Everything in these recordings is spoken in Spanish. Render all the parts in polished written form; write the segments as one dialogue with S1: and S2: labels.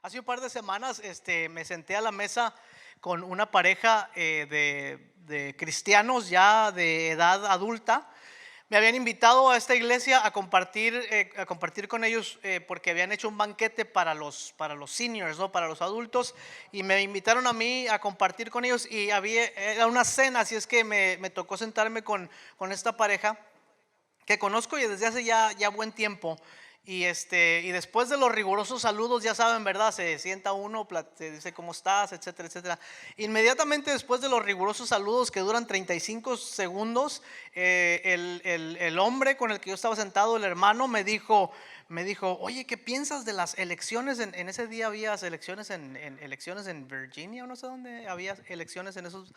S1: Hace un par de semanas me senté a la mesa con una pareja de cristianos ya de edad adulta. Me habían invitado a esta iglesia a compartir con ellos porque habían hecho un banquete para los seniors, ¿no? Para los adultos, y me invitaron a mí a compartir con ellos y era una cena, así es que me tocó sentarme con esta pareja que conozco y desde hace ya buen tiempo. Y después de los rigurosos saludos, ya saben, ¿verdad? Se sienta uno, se dice cómo estás, etcétera, etcétera. Inmediatamente después de los rigurosos saludos que duran 35 segundos, el hombre con el que yo estaba sentado, el hermano, me dijo, oye, ¿qué piensas de las elecciones? En ese día había elecciones elecciones en Virginia, o no sé dónde había elecciones en esos.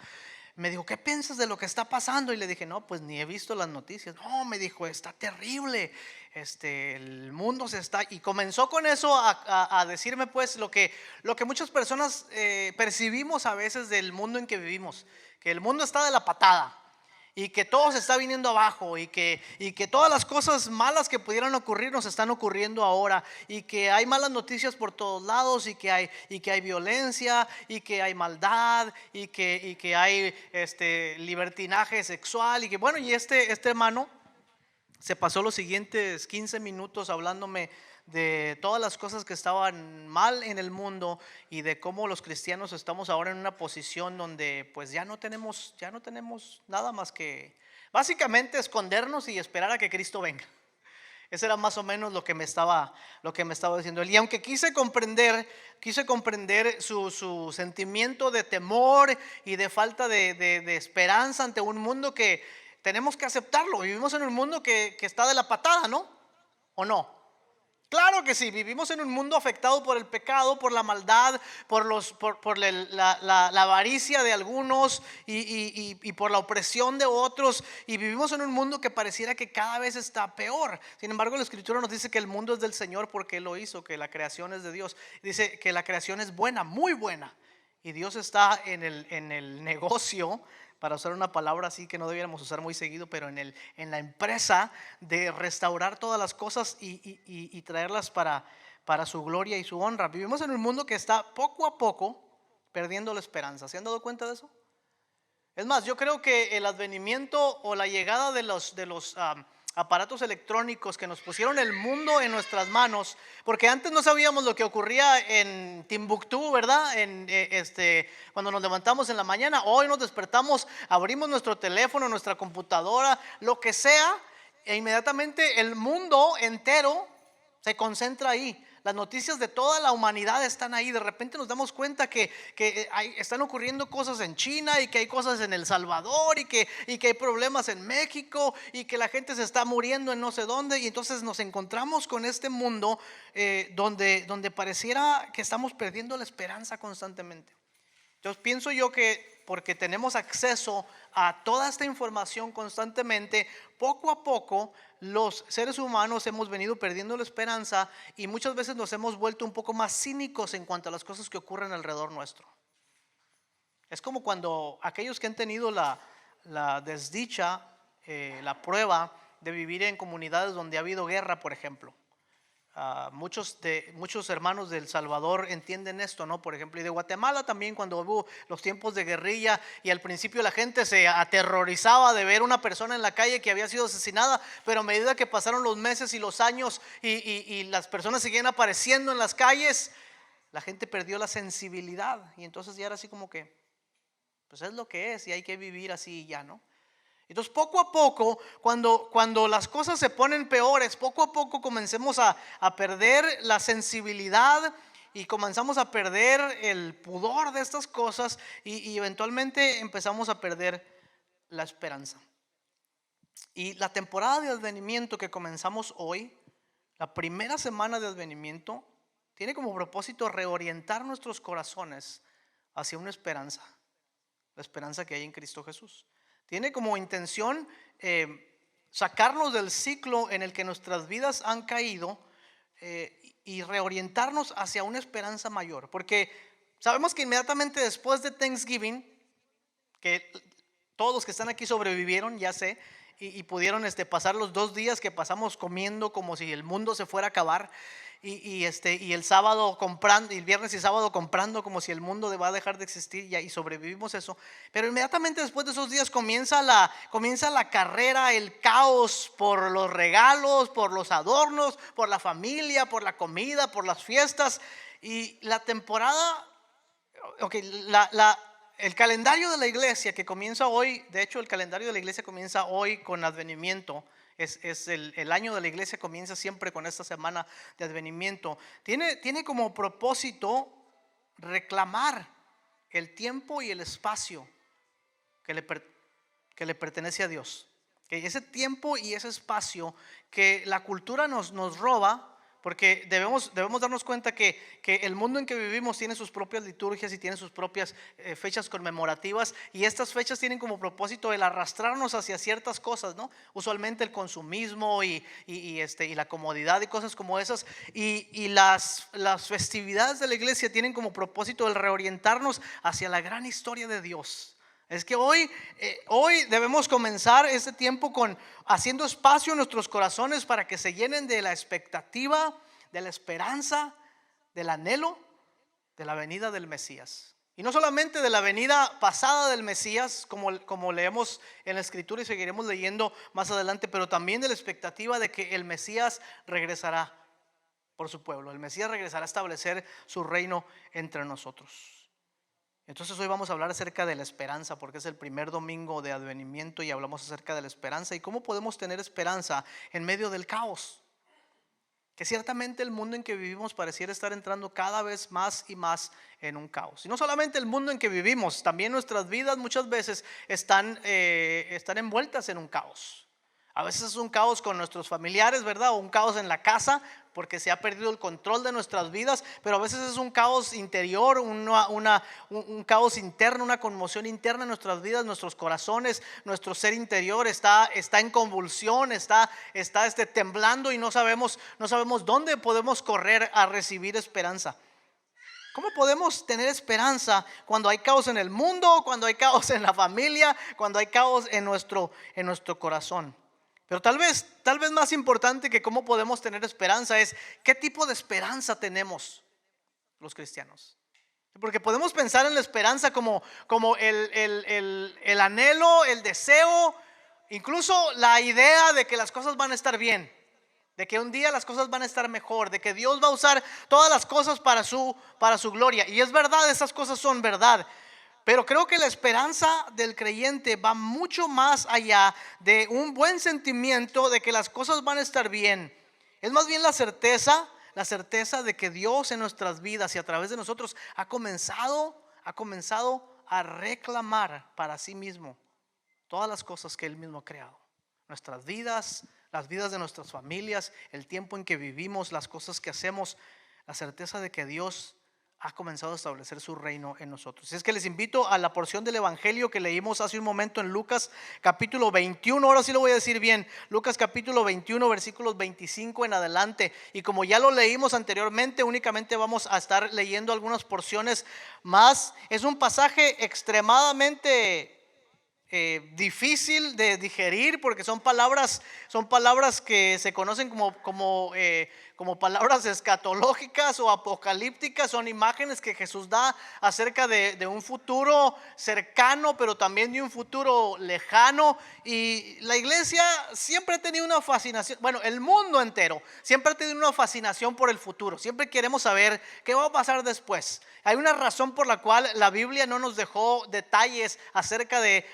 S1: Me dijo, ¿qué piensas de lo que está pasando? Y le dije, no, pues ni he visto las noticias. No, me dijo, está terrible. El mundo se está. Y comenzó con eso a decirme, pues, lo que muchas personas percibimos a veces del mundo en que vivimos: que el mundo está de la patada y que todo se está viniendo abajo y que todas las cosas malas que pudieran ocurrir nos están ocurriendo ahora, y que hay malas noticias por todos lados, y que hay violencia, y que hay maldad, y que hay libertinaje sexual, y que bueno, y este hermano se pasó los siguientes 15 minutos hablándome de todas las cosas que estaban mal en el mundo y de cómo los cristianos estamos ahora en una posición donde pues ya no tenemos nada más que básicamente escondernos y esperar a que Cristo venga. Ese era más o menos lo que me estaba diciendo él. Y aunque quise comprender su sentimiento de temor y de falta de esperanza ante un mundo que tenemos que aceptarlo. Vivimos en un mundo que está de la patada, ¿no? ¿O no? Claro que sí, vivimos en un mundo afectado por el pecado, por la maldad, por la avaricia de algunos y por la opresión de otros, y vivimos en un mundo que pareciera que cada vez está peor. Sin embargo, la Escritura nos dice que el mundo es del Señor porque Él lo hizo, que la creación es de Dios. Dice que la creación es buena, muy buena, y Dios está en el negocio, para usar una palabra así que no debiéramos usar muy seguido, pero en la empresa de restaurar todas las cosas y traerlas para su gloria y su honra. Vivimos en un mundo que está poco a poco perdiendo la esperanza. ¿Se han dado cuenta de eso? Es más, yo creo que el advenimiento o la llegada de los aparatos electrónicos que nos pusieron el mundo en nuestras manos, porque antes no sabíamos lo que ocurría en Timbuktu, ¿verdad? Cuando nos levantamos en la mañana, hoy nos despertamos, abrimos nuestro teléfono, nuestra computadora, lo que sea, e inmediatamente el mundo entero se concentra ahí. Las noticias de toda la humanidad están ahí. De repente nos damos cuenta que están ocurriendo cosas en China, y que hay cosas en El Salvador, y que hay problemas en México, y que la gente se está muriendo en no sé dónde. Y entonces nos encontramos con este mundo donde pareciera que estamos perdiendo la esperanza constantemente. Entonces pienso yo que porque tenemos acceso a toda esta información constantemente, poco a poco los seres humanos hemos venido perdiendo la esperanza, y muchas veces nos hemos vuelto un poco más cínicos en cuanto a las cosas que ocurren alrededor nuestro. Es como cuando aquellos que han tenido la desdicha, la prueba de vivir en comunidades donde ha habido guerra, por ejemplo. Muchos hermanos de El Salvador entienden esto, ¿no? Por ejemplo, y de Guatemala también, cuando hubo los tiempos de guerrilla, y al principio la gente se aterrorizaba de ver una persona en la calle que había sido asesinada, pero a medida que pasaron los meses y los años y las personas seguían apareciendo en las calles, la gente perdió la sensibilidad, y entonces ya era así como que, pues es lo que es y hay que vivir así ya, ¿no? Entonces poco a poco, cuando las cosas se ponen peores, poco a poco comencemos a perder la sensibilidad y comenzamos a perder el pudor de estas cosas, y eventualmente empezamos a perder la esperanza. Y la temporada de advenimiento que comenzamos hoy, la primera semana de advenimiento, tiene como propósito reorientar nuestros corazones hacia una esperanza, la esperanza que hay en Cristo Jesús. Tiene como intención sacarnos del ciclo en el que nuestras vidas han caído, y reorientarnos hacia una esperanza mayor. Porque sabemos que inmediatamente después de Thanksgiving, que todos los que están aquí sobrevivieron, ya sé, y pudieron pasar los 2 días que pasamos comiendo como si el mundo se fuera a acabar, y el sábado comprando, y el viernes y sábado comprando como si el mundo va a dejar de existir, y sobrevivimos eso. Pero inmediatamente después de esos días comienza la carrera, el caos por los regalos, por los adornos, por la familia, por la comida, por las fiestas. Y la temporada, el calendario de la iglesia que comienza hoy, de hecho el calendario de la iglesia comienza hoy con advenimiento. El año de la iglesia comienza siempre con esta semana de advenimiento. Tiene como propósito reclamar el tiempo y el espacio que le pertenece a Dios. Que ese tiempo y ese espacio que la cultura nos roba, porque debemos darnos cuenta que el mundo en que vivimos tiene sus propias liturgias y tiene sus propias fechas conmemorativas, y estas fechas tienen como propósito el arrastrarnos hacia ciertas cosas, ¿no? Usualmente el consumismo y la comodidad y cosas como esas, y las festividades de la iglesia tienen como propósito el reorientarnos hacia la gran historia de Dios. Es que hoy debemos comenzar este tiempo haciendo espacio en nuestros corazones para que se llenen de la expectativa, de la esperanza, del anhelo de la venida del Mesías. Y no solamente de la venida pasada del Mesías, como leemos en la Escritura y seguiremos leyendo más adelante, pero también de la expectativa de que el Mesías regresará por su pueblo. El Mesías regresará a establecer su reino entre nosotros. Entonces hoy vamos a hablar acerca de la esperanza, porque es el primer domingo de advenimiento y hablamos acerca de la esperanza y cómo podemos tener esperanza en medio del caos. Que ciertamente el mundo en que vivimos pareciera estar entrando cada vez más y más en un caos. Y no solamente el mundo en que vivimos, también nuestras vidas muchas veces están envueltas en un caos. A veces es un caos con nuestros familiares, ¿verdad? O un caos en la casa porque se ha perdido el control de nuestras vidas. Pero a veces es un caos interior, un caos interno, una conmoción interna en nuestras vidas. Nuestros corazones, nuestro ser interior está en convulsión, está temblando, y no sabemos dónde podemos correr a recibir esperanza. ¿Cómo podemos tener esperanza cuando hay caos en el mundo, cuando hay caos en la familia, cuando hay caos en nuestro corazón? Pero tal vez más importante que cómo podemos tener esperanza es qué tipo de esperanza tenemos los cristianos. Porque podemos pensar en la esperanza como el anhelo, el deseo, incluso la idea de que las cosas van a estar bien, de que un día las cosas van a estar mejor, de que Dios va a usar todas las cosas para su gloria. Y es verdad, esas cosas son verdad. Pero creo que la esperanza del creyente va mucho más allá de un buen sentimiento de que las cosas van a estar bien. Es más bien la certeza de que Dios en nuestras vidas y a través de nosotros ha comenzado a reclamar para sí mismo todas las cosas que Él mismo ha creado. Nuestras vidas, las vidas de nuestras familias, el tiempo en que vivimos, las cosas que hacemos, la certeza de que Dios ha comenzado a establecer su reino en nosotros. Es que les invito a la porción del evangelio que leímos hace un momento en Lucas capítulo 21. Ahora sí lo voy a decir bien. Lucas capítulo 21 versículos 25 en adelante. Y como ya lo leímos anteriormente, únicamente vamos a estar leyendo algunas porciones más. Es un pasaje extremadamente difícil de digerir, porque son palabras que se conocen como palabras escatológicas o apocalípticas. Son imágenes que Jesús da acerca de un futuro cercano, pero también de un futuro lejano. Y la iglesia siempre ha tenido una fascinación, bueno, el mundo entero siempre ha tenido una fascinación por el futuro. Siempre queremos saber qué va a pasar después. Hay una razón por la cual la Biblia no nos dejó detalles acerca de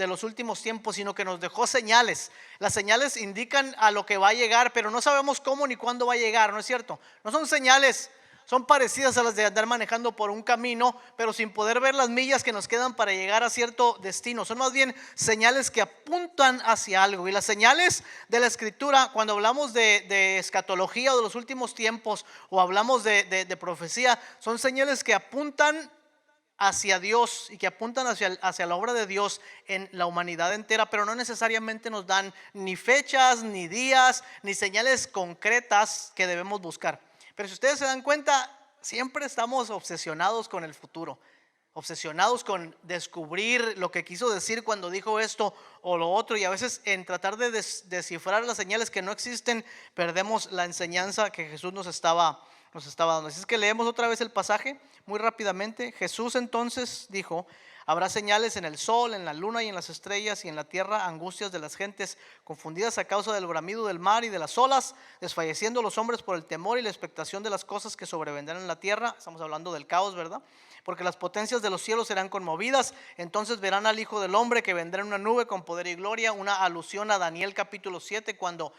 S1: los últimos tiempos, sino que nos dejó señales. Las señales indican a lo que va a llegar, pero no sabemos cómo ni cuándo va a llegar, ¿no es cierto? No son señales, son parecidas a las de andar manejando por un camino, pero sin poder ver las millas que nos quedan para llegar a cierto destino. Son más bien señales que apuntan hacia algo. Y las señales de la Escritura, cuando hablamos de escatología o de los últimos tiempos, o hablamos de profecía, son señales que apuntan hacia Dios y que apuntan hacia la obra de Dios en la humanidad entera, pero no necesariamente nos dan ni fechas, ni días, ni señales concretas que debemos buscar. Pero si ustedes se dan cuenta, siempre estamos obsesionados con el futuro. obsesionados con descubrir lo que quiso decir cuando dijo esto o lo otro, y a veces en tratar de descifrar las señales que no existen, perdemos la enseñanza que Jesús nos estaba dando. Así es que leemos otra vez el pasaje muy rápidamente. Jesús entonces dijo: habrá señales en el sol, en la luna y en las estrellas, y en la tierra angustias de las gentes, confundidas a causa del bramido del mar y de las olas, desfalleciendo los hombres por el temor y la expectación de las cosas que sobrevendrán en la tierra. Estamos hablando del caos, ¿verdad? Porque las potencias de los cielos serán conmovidas. Entonces verán al Hijo del Hombre que vendrá en una nube con poder y gloria. Una alusión a Daniel capítulo 7, cuando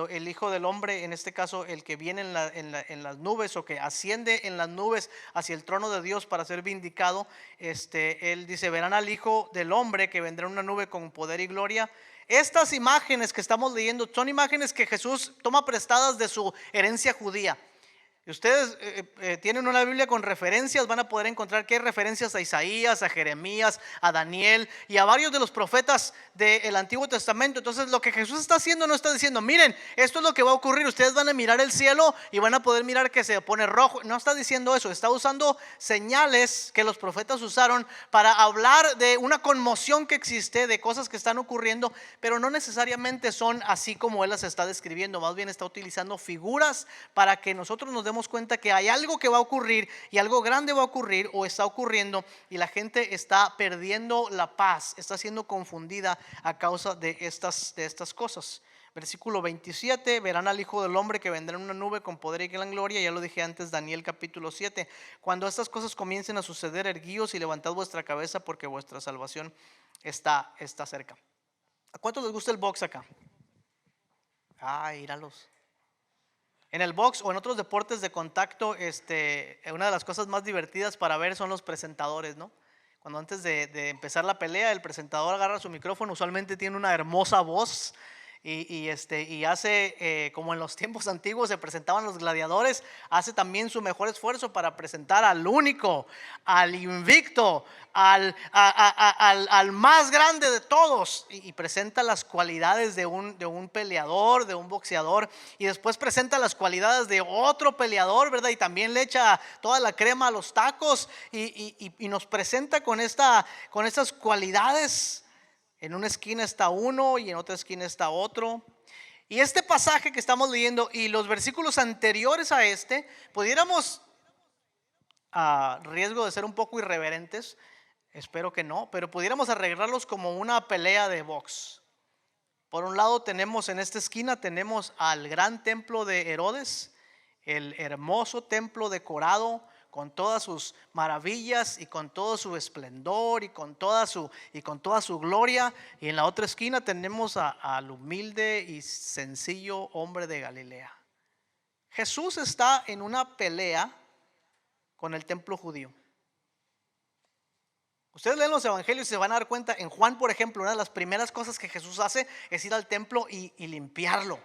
S1: el Hijo del Hombre, en este caso el que viene en las nubes, o que asciende en las nubes hacia el trono de Dios para ser vindicado, él dice: verán al Hijo del Hombre que vendrá en una nube con poder y gloria. Estas imágenes que estamos leyendo son imágenes que Jesús toma prestadas de su herencia judía. Y ustedes tienen una Biblia con referencias, van a poder encontrar que hay referencias a Isaías, a Jeremías, a Daniel y a varios de los profetas del Antiguo Testamento. Entonces lo que Jesús está haciendo, no está diciendo: miren, esto es lo que va a ocurrir, ustedes van a mirar el cielo y van a poder mirar que se pone rojo. No está diciendo eso, está usando señales que los profetas usaron para hablar de una conmoción que existe, de cosas que están ocurriendo, pero no necesariamente son así como él las está describiendo. Más bien está utilizando figuras para que nosotros nos demos cuenta que hay algo que va a ocurrir, y algo grande va a ocurrir o está ocurriendo, y la gente está perdiendo la paz, está siendo confundida a causa de estas cosas. Versículo 27: verán al Hijo del Hombre que vendrá en una nube con poder y gran gloria. Ya lo dije antes, Daniel capítulo 7. Cuando estas cosas comiencen a suceder, erguíos y levantad vuestra cabeza, porque vuestra salvación está cerca. ¿A cuántos les gusta el box acá? Íralos. En el box o en otros deportes de contacto, una de las cosas más divertidas para ver son los presentadores, ¿no? Cuando antes de empezar la pelea, el presentador agarra su micrófono, usualmente tiene una hermosa voz, y hace como en los tiempos antiguos se presentaban los gladiadores, hace también su mejor esfuerzo para presentar al único, al invicto, al más grande de todos, y presenta las cualidades de un peleador, de un boxeador, y después presenta las cualidades de otro peleador, ¿verdad? Y también le echa toda la crema a los tacos, y nos presenta con estas cualidades. En una esquina está uno y en otra esquina está otro. Y este pasaje que estamos leyendo y los versículos anteriores a pudiéramos, a riesgo de ser un poco irreverentes, espero que no, pero pudiéramos arreglarlos como una pelea de box. Por un lado tenemos, en esta esquina tenemos al gran templo de Herodes, el hermoso templo decorado con todas sus maravillas y con todo su esplendor y con toda su gloria. Y en la otra esquina tenemos al humilde y sencillo hombre de Galilea. Jesús está en una pelea con el templo judío. Ustedes leen los evangelios y se van a dar cuenta. En Juan, por ejemplo, una de las primeras cosas que Jesús hace es ir al templo y limpiarlo.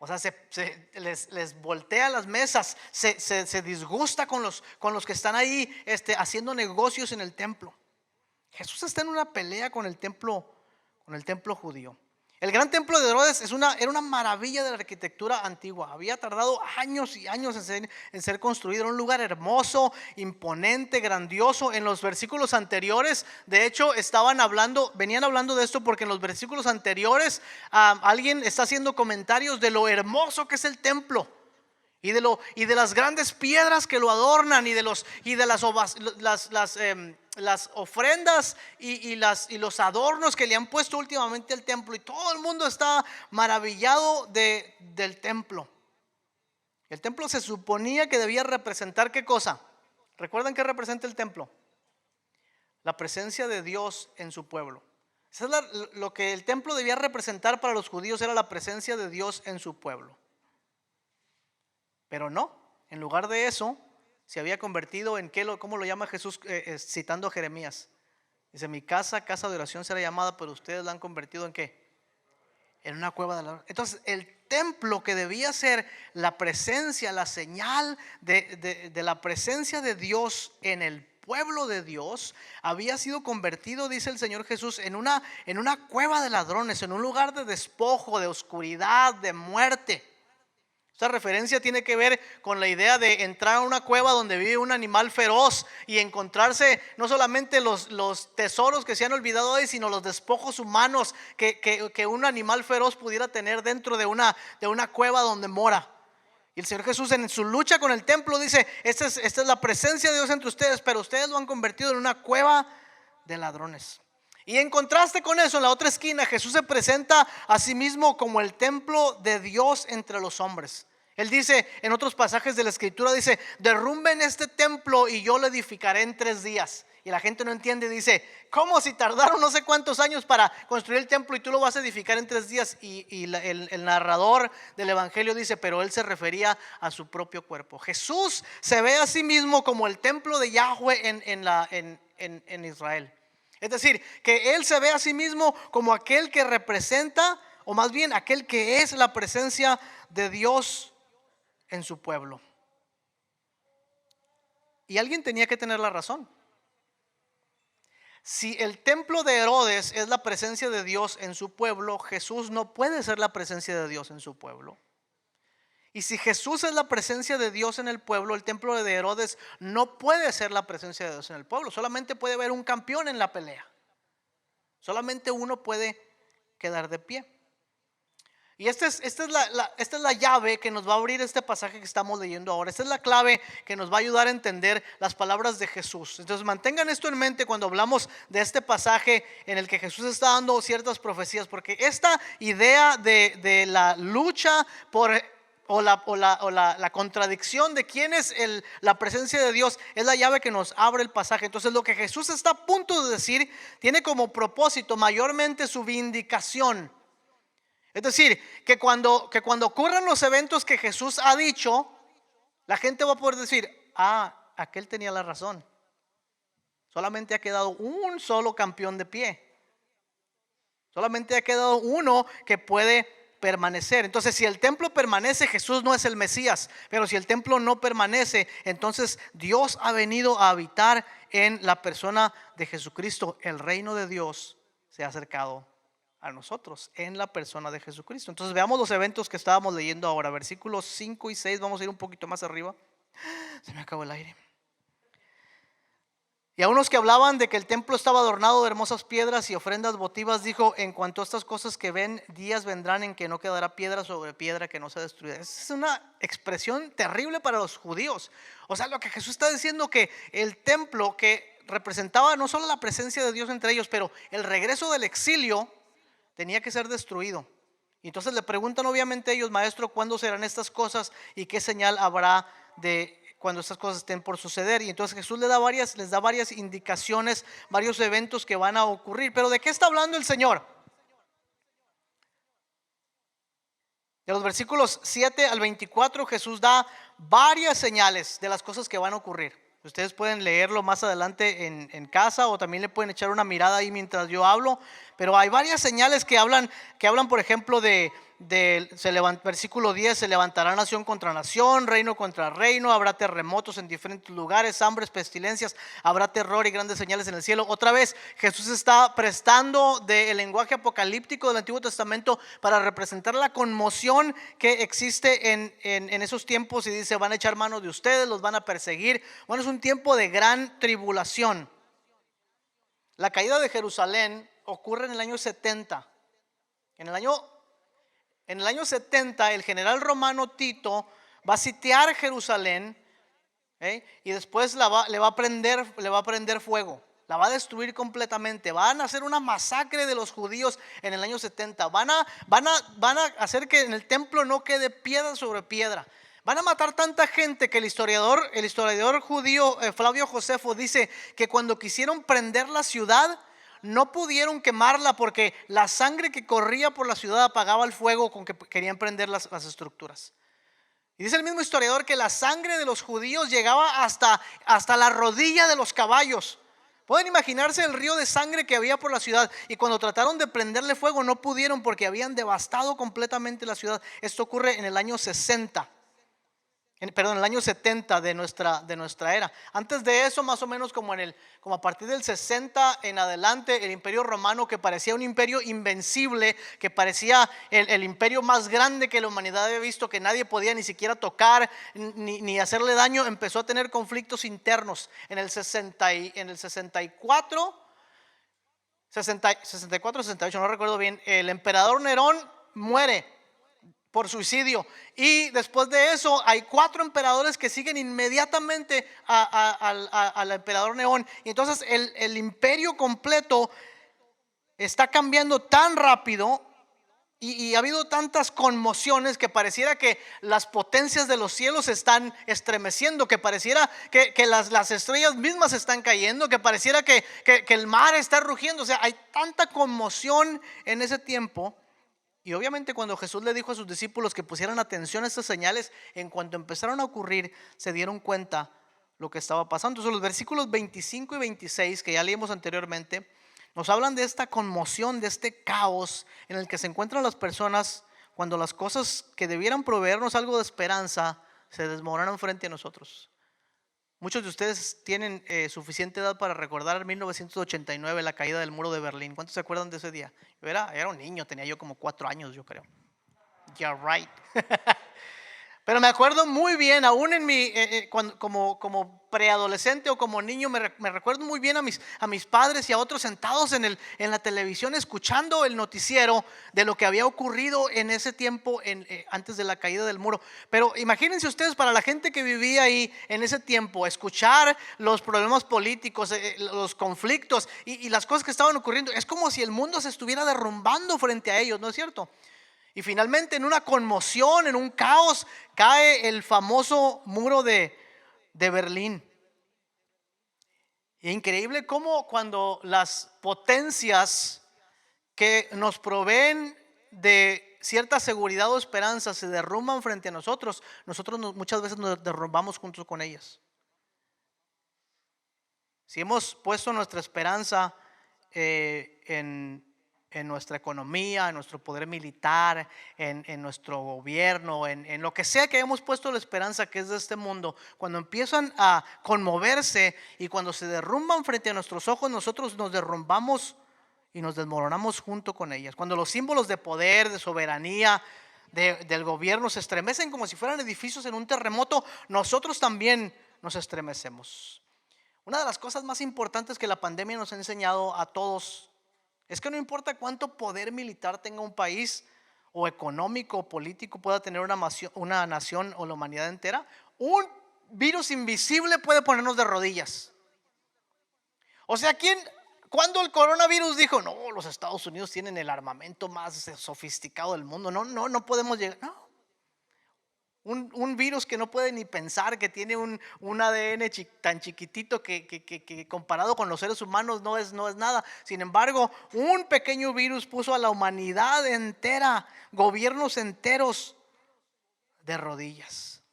S1: O sea, les voltea las mesas, se disgusta con los que están ahí haciendo negocios en el templo. Jesús está en una pelea con el templo judío. El gran templo de Herodes era una maravilla de la arquitectura antigua. Había tardado años y años en ser construido. Era un lugar hermoso, imponente, grandioso. En los versículos anteriores, de hecho, venían hablando de esto, porque en los versículos anteriores alguien está haciendo comentarios de lo hermoso que es el templo. Y de las grandes piedras que lo adornan, y de las ofrendas y los adornos que le han puesto últimamente al templo. Y todo el mundo está maravillado del templo. El templo se suponía que debía representar ¿qué cosa? ¿Recuerdan qué representa el templo? La presencia de Dios en su pueblo. Eso es lo que el templo debía representar para los judíos, era la presencia de Dios en su pueblo. Pero no, en lugar de eso, se había convertido en ¿cómo lo llama Jesús citando a Jeremías? Dice: mi casa de oración será llamada, pero ustedes la han convertido ¿en qué? En una cueva de ladrones. Entonces el templo, que debía ser la presencia, la señal de la presencia de Dios en el pueblo de Dios, había sido convertido, dice el Señor Jesús, en una cueva de ladrones, en un lugar de despojo, de oscuridad, de muerte. Esta referencia tiene que ver con la idea de entrar a una cueva donde vive un animal feroz y encontrarse no solamente los tesoros que se han olvidado hoy, sino los despojos humanos que un animal feroz pudiera tener dentro de una cueva donde mora. Y el Señor Jesús, en su lucha con el templo, dice: esta es la presencia de Dios entre ustedes, pero ustedes lo han convertido en una cueva de ladrones. Y en contraste con eso, en la otra esquina, Jesús se presenta a sí mismo como el templo de Dios entre los hombres. Él dice en otros pasajes de la escritura, dice: derrumben este templo y yo lo edificaré en 3 días. Y la gente no entiende, dice: ¿cómo, si tardaron no sé cuántos años para construir el templo y tú lo vas a edificar en 3 días? Y el narrador del evangelio dice: pero él se refería a su propio cuerpo. Jesús se ve a sí mismo como el templo de Yahweh en Israel. Es decir, que él se ve a sí mismo como aquel que representa, o más bien aquel que es la presencia de Dios en su pueblo. Y alguien tenía que tener la razón. Si el templo de Herodes es la presencia de Dios en su pueblo, Jesús no puede ser la presencia de Dios en su pueblo. Y si Jesús es la presencia de Dios en el pueblo, el templo de Herodes no puede ser la presencia de Dios en el pueblo. Solamente puede haber un campeón en la pelea. Solamente uno puede quedar de pie. Y esta es la llave que nos va a abrir este pasaje que estamos leyendo ahora. Esta es la clave que nos va a ayudar a entender las palabras de Jesús. Entonces mantengan esto en mente cuando hablamos de este pasaje en el que Jesús está dando ciertas profecías. Porque esta idea de la lucha por... la contradicción de quién es la presencia de Dios es la llave que nos abre el pasaje. Entonces lo que Jesús está a punto de decir tiene como propósito mayormente su vindicación. Es decir, que cuando ocurran los eventos que Jesús ha dicho, la gente va a poder decir: aquel tenía la razón. Solamente ha quedado un solo campeón de pie. Solamente ha quedado uno que puede permanecer. Entonces, si el templo permanece, Jesús no es el Mesías. Pero si el templo no permanece, entonces Dios ha venido a habitar en la persona de Jesucristo. El reino de Dios se ha acercado a nosotros en la persona de Jesucristo. Entonces veamos los eventos que estábamos leyendo ahora, versículos 5 y 6. Vamos a ir un poquito más arriba. Se me acabó el aire. Y a unos que hablaban de que el templo estaba adornado de hermosas piedras y ofrendas votivas, dijo: en cuanto a estas cosas que ven, días vendrán en que no quedará piedra sobre piedra que no sea destruida. Esa es una expresión terrible para los judíos. O sea, lo que Jesús está diciendo, que el templo, que representaba no solo la presencia de Dios entre ellos, pero el regreso del exilio, tenía que ser destruido. Y entonces le preguntan obviamente ellos: maestro, ¿cuándo serán estas cosas y qué señal habrá de cuando estas cosas estén por suceder? Y entonces Jesús les da varias indicaciones, varios eventos que van a ocurrir. Pero ¿de qué está hablando el Señor? De los versículos 7 al 24 Jesús da varias señales de las cosas que van a ocurrir. Ustedes pueden leerlo más adelante en casa, o también le pueden echar una mirada ahí mientras yo hablo. Pero hay varias señales que hablan por ejemplo, versículo 10: se levantará nación contra nación, reino contra reino, habrá terremotos en diferentes lugares, hambres, pestilencias, habrá terror y grandes señales en el cielo. Otra vez Jesús está prestando del lenguaje apocalíptico del Antiguo Testamento para representar la conmoción que existe en esos tiempos. Y dice: van a echar mano de ustedes, los van a perseguir. Bueno, es un tiempo de gran tribulación. La caída de Jerusalén ocurre en el año 70. En el año 70 el general romano Tito va a sitiar Jerusalén, y después le va a prender fuego. La va a destruir completamente. Van a hacer una masacre de los judíos en el año 70. Van a hacer que en el templo no quede piedra sobre piedra. Van a matar tanta gente que el historiador judío Flavio Josefo dice que cuando quisieron prender la ciudad, no pudieron quemarla porque la sangre que corría por la ciudad apagaba el fuego con que querían prender las estructuras. Y dice el mismo historiador que la sangre de los judíos llegaba hasta la rodilla de los caballos. Pueden imaginarse el río de sangre que había por la ciudad. Y cuando trataron de prenderle fuego no pudieron porque habían devastado completamente la ciudad. Esto ocurre en el año 60. en el año 70 de nuestra era. Antes de eso, más o menos como a partir del 60 en adelante, el Imperio Romano, que parecía un imperio invencible, que parecía el imperio más grande que la humanidad había visto, que nadie podía ni siquiera tocar ni hacerle daño, empezó a tener conflictos internos. En el 64, 68, no recuerdo bien, el emperador Nerón muere por suicidio, y después de eso hay 4 emperadores que siguen inmediatamente al emperador Nerón, y entonces el imperio completo está cambiando tan rápido, y ha habido tantas conmociones que pareciera que las potencias de los cielos se están estremeciendo, que pareciera que las estrellas mismas están cayendo, que pareciera que el mar está rugiendo. O sea, hay tanta conmoción en ese tiempo. Y obviamente cuando Jesús le dijo a sus discípulos que pusieran atención a estas señales, en cuanto empezaron a ocurrir, se dieron cuenta lo que estaba pasando. Entonces los versículos 25 y 26 que ya leímos anteriormente nos hablan de esta conmoción, de este caos en el que se encuentran las personas cuando las cosas que debieran proveernos algo de esperanza se desmoronan frente a nosotros. Muchos de ustedes tienen suficiente edad para recordar 1989, la caída del muro de Berlín. ¿Cuántos se acuerdan de ese día? Yo era un niño, tenía yo como 4 años, yo creo. Yeah, right. Pero me acuerdo muy bien, aún en como preadolescente o como niño, me recuerdo muy bien a mis padres y a otros sentados en la televisión escuchando el noticiero de lo que había ocurrido en ese tiempo antes de la caída del muro. Pero imagínense ustedes, para la gente que vivía ahí en ese tiempo, escuchar los problemas políticos, los conflictos y las cosas que estaban ocurriendo, es como si el mundo se estuviera derrumbando frente a ellos, ¿no es cierto? Y finalmente, en una conmoción, en un caos, cae el famoso muro de Berlín. Y es increíble cómo cuando las potencias que nos proveen de cierta seguridad o esperanza se derrumban frente a nosotros, muchas veces nos derrumbamos juntos con ellas. Si hemos puesto nuestra esperanza en nuestra economía, en nuestro poder militar, en nuestro gobierno, en lo que sea que hayamos puesto la esperanza que es de este mundo, cuando empiezan a conmoverse y cuando se derrumban frente a nuestros ojos, nosotros nos derrumbamos y nos desmoronamos junto con ellas. Cuando los símbolos de poder, de soberanía del gobierno se estremecen como si fueran edificios en un terremoto, nosotros también nos estremecemos. Una de las cosas más importantes que la pandemia nos ha enseñado a todos es que no importa cuánto poder militar tenga un país, o económico o político pueda tener una nación o la humanidad entera, un virus invisible puede ponernos de rodillas. O sea, cuando el coronavirus dijo, no, los Estados Unidos tienen el armamento más sofisticado del mundo, no podemos llegar, no. Un virus que no puede ni pensar, que tiene un ADN tan chiquitito que comparado con los seres humanos no es nada. Sin embargo, un pequeño virus puso a la humanidad entera, gobiernos enteros, de rodillas.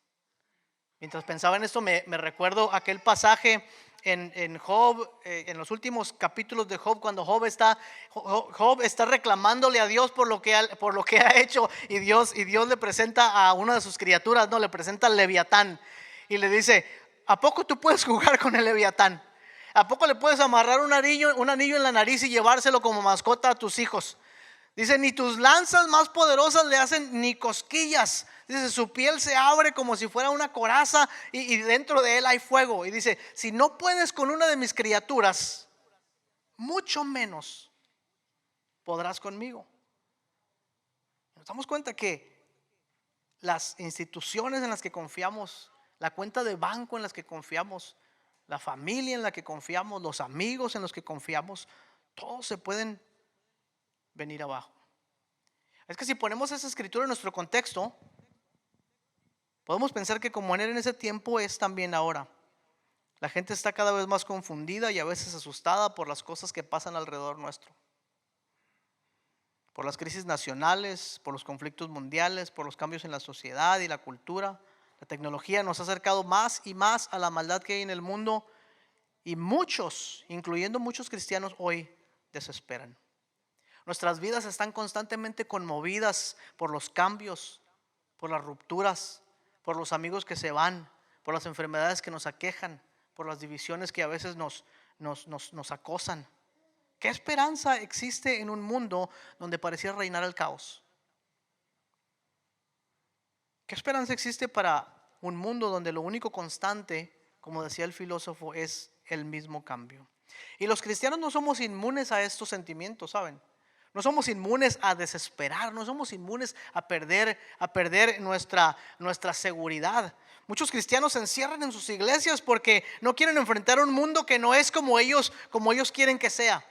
S1: Mientras pensaba en esto, me recuerdo aquel pasaje en Job, en los últimos capítulos de Job, cuando Job está reclamándole a Dios por lo que ha hecho, y Dios le presenta a una de sus criaturas, no, le presenta al Leviatán y le dice: ¿a poco tú puedes jugar con el Leviatán? ¿A poco le puedes amarrar un anillo en la nariz y llevárselo como mascota a tus hijos? Dice: ni tus lanzas más poderosas le hacen ni cosquillas. Dice: su piel se abre como si fuera una coraza, y dentro de él hay fuego. Y dice: si no puedes con una de mis criaturas, mucho menos podrás conmigo. Nos damos cuenta que las instituciones en las que confiamos, la cuenta de banco en las que confiamos, la familia en la que confiamos, los amigos en los que confiamos, todos se pueden venir abajo. Es que si ponemos esa escritura en nuestro contexto, podemos pensar que como era en ese tiempo, es también ahora. La gente está cada vez más confundida y a veces asustada por las cosas que pasan alrededor nuestro, por las crisis nacionales, por los conflictos mundiales, por los cambios en la sociedad y la cultura. La tecnología nos ha acercado más y más a la maldad que hay en el mundo, y muchos, incluyendo muchos cristianos, hoy desesperan. Nuestras vidas están constantemente conmovidas por los cambios, por las rupturas, por los amigos que se van, por las enfermedades que nos aquejan, por las divisiones que a veces nos acosan. ¿Qué esperanza existe en un mundo donde pareciera reinar el caos? ¿Qué esperanza existe para un mundo donde lo único constante, como decía el filósofo, es el mismo cambio? Y los cristianos no somos inmunes a estos sentimientos, ¿saben? No somos inmunes a desesperar, no somos inmunes a perder nuestra seguridad. Muchos cristianos se encierran en sus iglesias porque no quieren enfrentar un mundo que no es como ellos quieren que sea.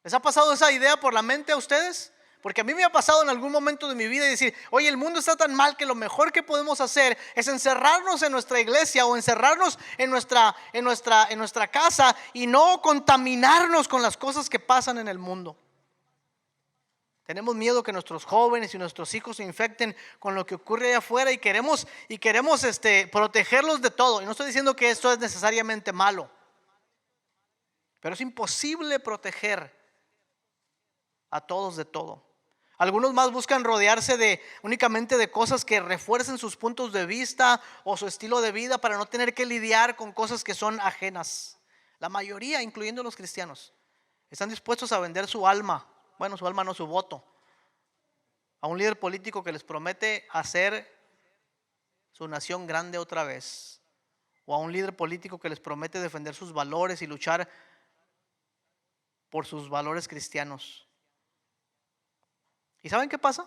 S1: ¿Les ha pasado esa idea por la mente a ustedes? Porque a mí me ha pasado en algún momento de mi vida y decir, oye, el mundo está tan mal que lo mejor que podemos hacer es encerrarnos en nuestra iglesia o encerrarnos en nuestra casa y no contaminarnos con las cosas que pasan en el mundo. Tenemos miedo que nuestros jóvenes y nuestros hijos se infecten con lo que ocurre allá afuera y queremos protegerlos de todo. Y no estoy diciendo que esto es necesariamente malo, pero es imposible proteger a todos de todo. Algunos más buscan rodearse únicamente de cosas que refuercen sus puntos de vista o su estilo de vida para no tener que lidiar con cosas que son ajenas. La mayoría, incluyendo los cristianos, están dispuestos a vender su alma, bueno, su alma no, su voto, a un líder político que les promete hacer su nación grande otra vez, o a un líder político que les promete defender sus valores y luchar por sus valores cristianos. ¿Y saben qué pasa?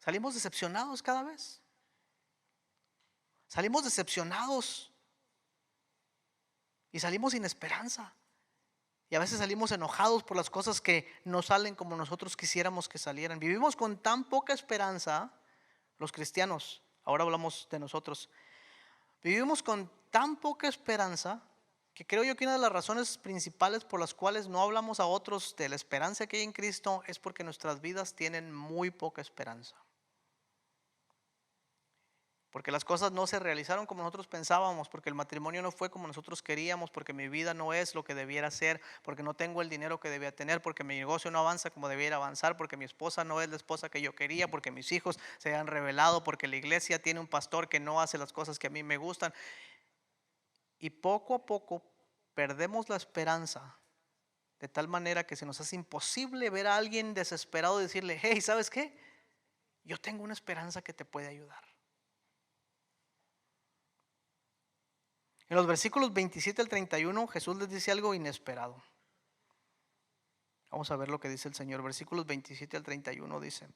S1: Salimos decepcionados cada vez. Salimos decepcionados y salimos sin esperanza. Y a veces salimos enojados por las cosas que no salen como nosotros quisiéramos que salieran. Vivimos con tan poca esperanza, los cristianos, ahora hablamos de nosotros. Vivimos con tan poca esperanza que creo yo que una de las razones principales por las cuales no hablamos a otros de la esperanza que hay en Cristo es porque nuestras vidas tienen muy poca esperanza. Porque las cosas no se realizaron como nosotros pensábamos, porque el matrimonio no fue como nosotros queríamos, porque mi vida no es lo que debiera ser, porque no tengo el dinero que debía tener, porque mi negocio no avanza como debiera avanzar, porque mi esposa no es la esposa que yo quería, porque mis hijos se han rebelado, porque la iglesia tiene un pastor que no hace las cosas que a mí me gustan. Y poco a poco perdemos la esperanza de tal manera que se nos hace imposible ver a alguien desesperado y decirle, hey, ¿sabes qué? Yo tengo una esperanza que te puede ayudar. En los versículos 27 al 31 Jesús les dice algo inesperado. Vamos a ver lo que dice el Señor. Versículos 27 al 31 dice: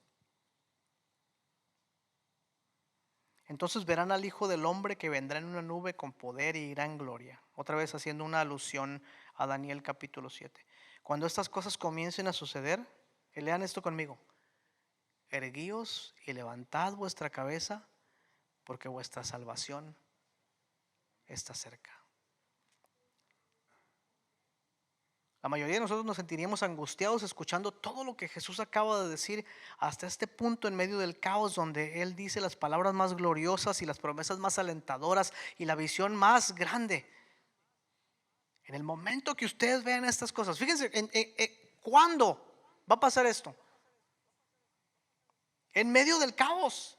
S1: entonces verán al Hijo del Hombre que vendrá en una nube con poder y gran gloria. Otra vez haciendo una alusión a Daniel capítulo 7. Cuando estas cosas comiencen a suceder, lean esto conmigo: erguíos y levantad vuestra cabeza, porque vuestra salvación está cerca. La mayoría de nosotros nos sentiríamos angustiados escuchando todo lo que Jesús acaba de decir hasta este punto en medio del caos, donde Él dice las palabras más gloriosas y las promesas más alentadoras y la visión más grande. En el momento que ustedes vean estas cosas, fíjense, ¿cuándo va a pasar esto? En medio del caos,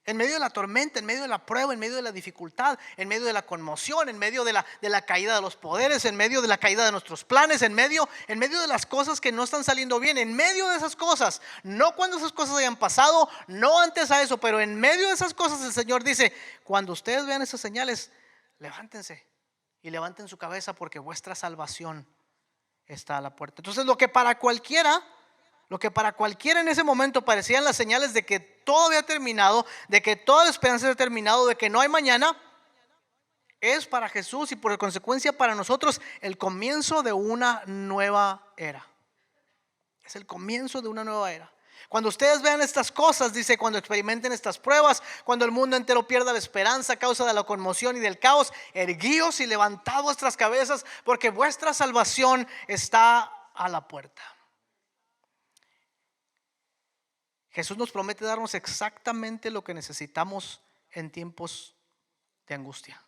S1: en medio de la tormenta, en medio de la prueba, en medio de la dificultad, en medio de la conmoción, en medio de la caída de los poderes, en medio de la caída de nuestros planes, en medio de las cosas que no están saliendo bien, en medio de esas cosas, no cuando esas cosas hayan pasado, no antes a eso, pero en medio de esas cosas el Señor dice: cuando ustedes vean esas señales, levántense y levanten su cabeza, porque vuestra salvación está a la puerta. Entonces lo que para cualquiera en ese momento parecían las señales de que todo había terminado, de que toda la esperanza había terminado, de que no hay mañana, es para Jesús y por consecuencia para nosotros el comienzo de una nueva era. Es el comienzo de una nueva era. Cuando ustedes vean estas cosas, dice, cuando experimenten estas pruebas, cuando el mundo entero pierda la esperanza a causa de la conmoción y del caos, erguíos y levantad vuestras cabezas, porque vuestra salvación está a la puerta. Jesús nos promete darnos exactamente lo que necesitamos en tiempos de angustia.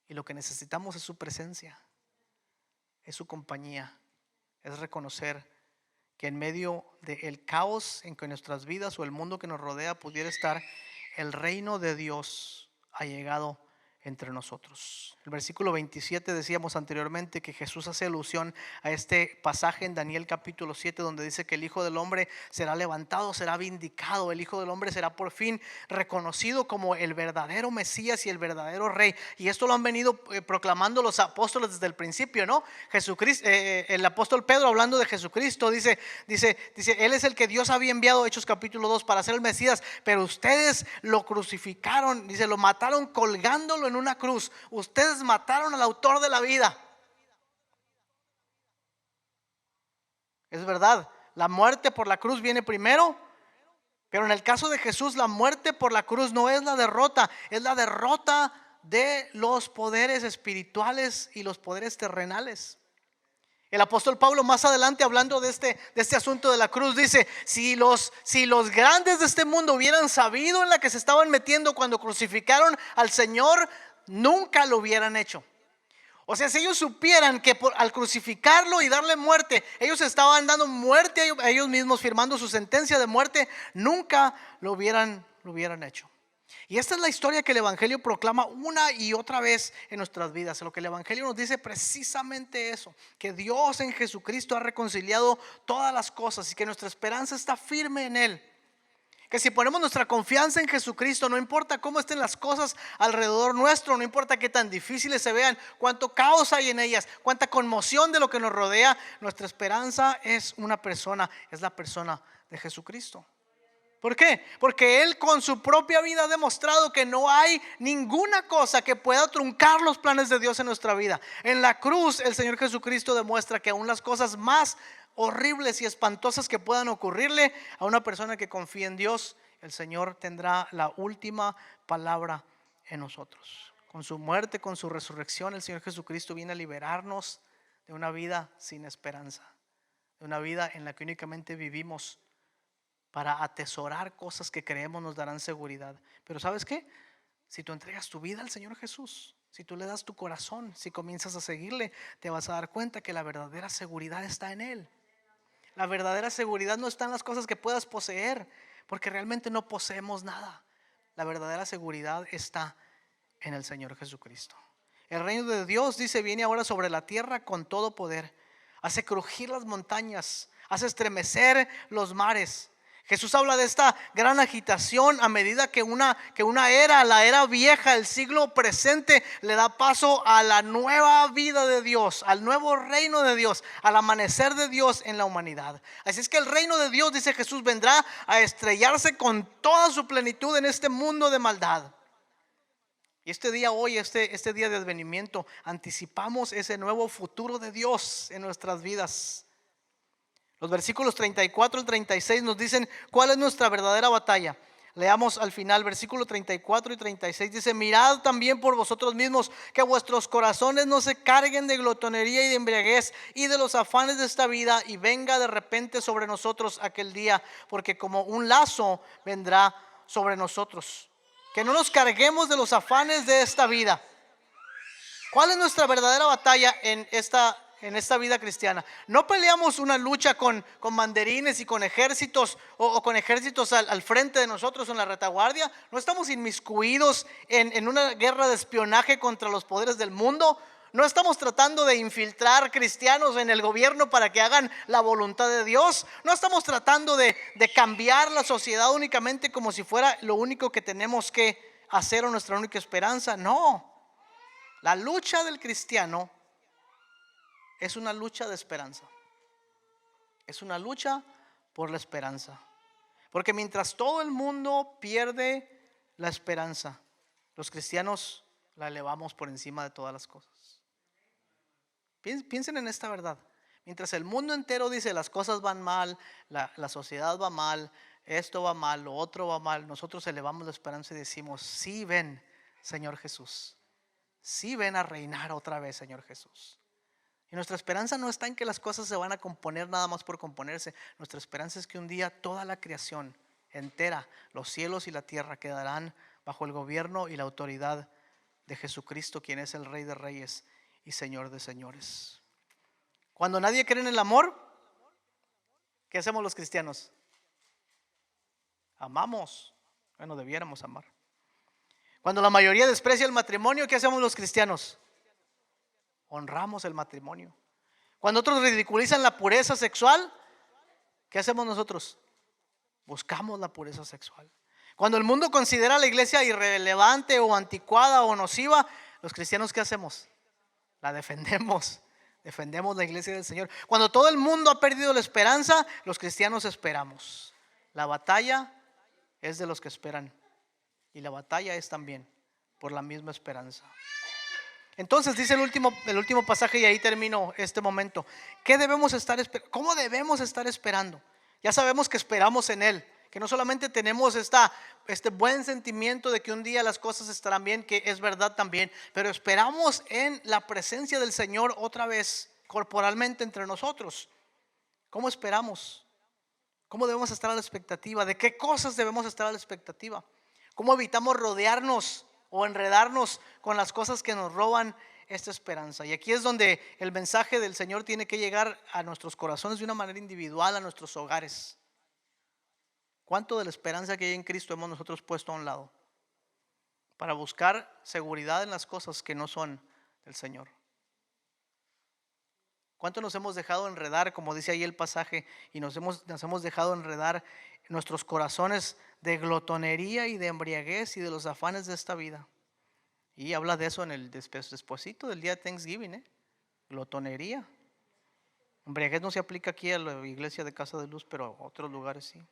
S1: Y lo que necesitamos es su presencia, es su compañía, es reconocer que en medio del caos en que nuestras vidas o el mundo que nos rodea pudiera estar, el reino de Dios ha llegado entre nosotros. El versículo 27 decíamos anteriormente que Jesús hace alusión a este pasaje en Daniel capítulo 7, donde dice que el Hijo del Hombre será levantado, será vindicado, el Hijo del Hombre será por fin reconocido como el verdadero Mesías y el verdadero Rey. Y esto lo han venido proclamando los apóstoles desde el principio, ¿no? Jesucristo, el apóstol Pedro, hablando de Jesucristo, dice, Él es el que Dios había enviado, Hechos capítulo 2, para ser el Mesías, pero ustedes lo crucificaron, dice, lo mataron colgándolo en una cruz. Ustedes mataron al autor de la vida. Es verdad, la muerte por la cruz viene primero, pero en el caso de Jesús, la muerte por la cruz no es la derrota, es la derrota de los poderes espirituales y los poderes terrenales. El apóstol Pablo, más adelante, hablando de este asunto de la cruz, dice: si los grandes de este mundo hubieran sabido en la que se estaban metiendo cuando crucificaron al Señor, nunca lo hubieran hecho. O sea, si ellos supieran que al crucificarlo y darle muerte, ellos estaban dando muerte a ellos mismos, firmando su sentencia de muerte, nunca lo hubieran hecho. Y esta es la historia que el Evangelio proclama una y otra vez en nuestras vidas. Lo que el Evangelio nos dice precisamente eso: que Dios en Jesucristo ha reconciliado todas las cosas y que nuestra esperanza está firme en Él. Que si ponemos nuestra confianza en Jesucristo, no importa cómo estén las cosas alrededor nuestro, no importa qué tan difíciles se vean, cuánto caos hay en ellas, cuánta conmoción de lo que nos rodea, nuestra esperanza es una persona, es la persona de Jesucristo. ¿Por qué? Porque Él con su propia vida ha demostrado que no hay ninguna cosa que pueda truncar los planes de Dios en nuestra vida. En la cruz el Señor Jesucristo demuestra que aún las cosas más horribles y espantosas que puedan ocurrirle a una persona que confía en Dios, el Señor tendrá la última palabra en nosotros. Con su muerte, con su resurrección, el Señor Jesucristo viene a liberarnos de una vida sin esperanza, de una vida en la que únicamente vivimos para atesorar cosas que creemos nos darán seguridad. Pero ¿sabes qué? Si tú entregas tu vida al Señor Jesús, si tú le das tu corazón, si comienzas a seguirle, te vas a dar cuenta que la verdadera seguridad está en Él. La verdadera seguridad no está en las cosas que puedas poseer, porque realmente no poseemos nada. La verdadera seguridad está en el Señor Jesucristo. El reino de Dios, dice, viene ahora sobre la tierra con todo poder. Hace crujir las montañas, hace estremecer los mares. Jesús habla de esta gran agitación a medida que una era, la era vieja, el siglo presente, le da paso a la nueva vida de Dios, al nuevo reino de Dios, al amanecer de Dios en la humanidad. Así es que el reino de Dios, dice Jesús, vendrá a estrellarse con toda su plenitud en este mundo de maldad. Y este día hoy, este día de advenimiento, anticipamos ese nuevo futuro de Dios en nuestras vidas. Los versículos 34 al 36 nos dicen cuál es nuestra verdadera batalla. Leamos al final, versículo 34 y 36. Dice: mirad también por vosotros mismos, que vuestros corazones no se carguen de glotonería y de embriaguez y de los afanes de esta vida, y venga de repente sobre nosotros aquel día, porque como un lazo vendrá sobre nosotros. Que no nos carguemos de los afanes de esta vida. ¿Cuál es nuestra verdadera batalla en esta vida cristiana? No peleamos una lucha con banderines y con ejércitos o con ejércitos al frente de nosotros en la retaguardia. No estamos inmiscuidos en una guerra de espionaje contra los poderes del mundo. No estamos tratando de infiltrar cristianos en el gobierno para que hagan la voluntad de Dios. No estamos tratando de cambiar la sociedad únicamente como si fuera lo único que tenemos que hacer o nuestra única esperanza. No. La lucha del cristiano es una lucha de esperanza. Es una lucha por la esperanza. Porque mientras todo el mundo pierde la esperanza, los cristianos la elevamos por encima de todas las cosas. Piensen en esta verdad. Mientras el mundo entero dice las cosas van mal, la sociedad va mal, esto va mal, lo otro va mal, nosotros elevamos la esperanza y decimos: sí, ven, Señor Jesús. Sí, ven a reinar otra vez, Señor Jesús. Y nuestra esperanza no está en que las cosas se van a componer nada más por componerse. Nuestra esperanza es que un día toda la creación entera, los cielos y la tierra, quedarán bajo el gobierno y la autoridad de Jesucristo, quien es el Rey de Reyes y Señor de Señores. Cuando nadie cree en el amor, ¿Qué hacemos los cristianos? Amamos. Bueno, debiéramos amar. Cuando la mayoría desprecia el matrimonio, ¿qué hacemos los cristianos? Honramos el matrimonio. Cuando otros ridiculizan la pureza sexual, ¿qué hacemos nosotros? Buscamos la pureza sexual. Cuando el mundo considera a la iglesia irrelevante o anticuada o nociva, los cristianos, ¿qué hacemos? La defendemos. Defendemos la iglesia del Señor. Cuando todo el mundo ha perdido la esperanza, los cristianos esperamos. La batalla es de los que esperan. Y la batalla es también por la misma esperanza. Entonces dice el último pasaje, y ahí termino este momento. ¿Cómo debemos estar esperando? Ya sabemos que esperamos en Él, que no solamente tenemos este buen sentimiento de que un día las cosas estarán bien, que es verdad también, pero esperamos en la presencia del Señor otra vez corporalmente entre nosotros. ¿Cómo esperamos? ¿Cómo debemos estar a la expectativa? ¿De qué cosas debemos estar a la expectativa? ¿Cómo evitamos rodearnos o enredarnos con las cosas que nos roban esta esperanza? Y aquí es donde el mensaje del Señor tiene que llegar a nuestros corazones de una manera individual, a nuestros hogares. ¿Cuánto de la esperanza que hay en Cristo hemos nosotros puesto a un lado para buscar seguridad en las cosas que no son del Señor? ¿Cuánto nos hemos dejado enredar, como dice ahí el pasaje, y nos hemos dejado enredar nuestros corazones de glotonería y de embriaguez y de los afanes de esta vida? Y habla de eso en el despuesito del día de Thanksgiving, glotonería. Embriaguez no se aplica aquí a la iglesia de Casa de Luz, pero a otros lugares sí.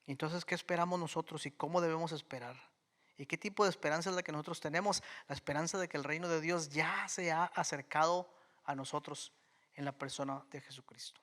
S1: Entonces, ¿qué esperamos nosotros y cómo debemos esperar? ¿Y qué tipo de esperanza es la que nosotros tenemos? La esperanza de que el reino de Dios ya se ha acercado a nosotros en la persona de Jesucristo.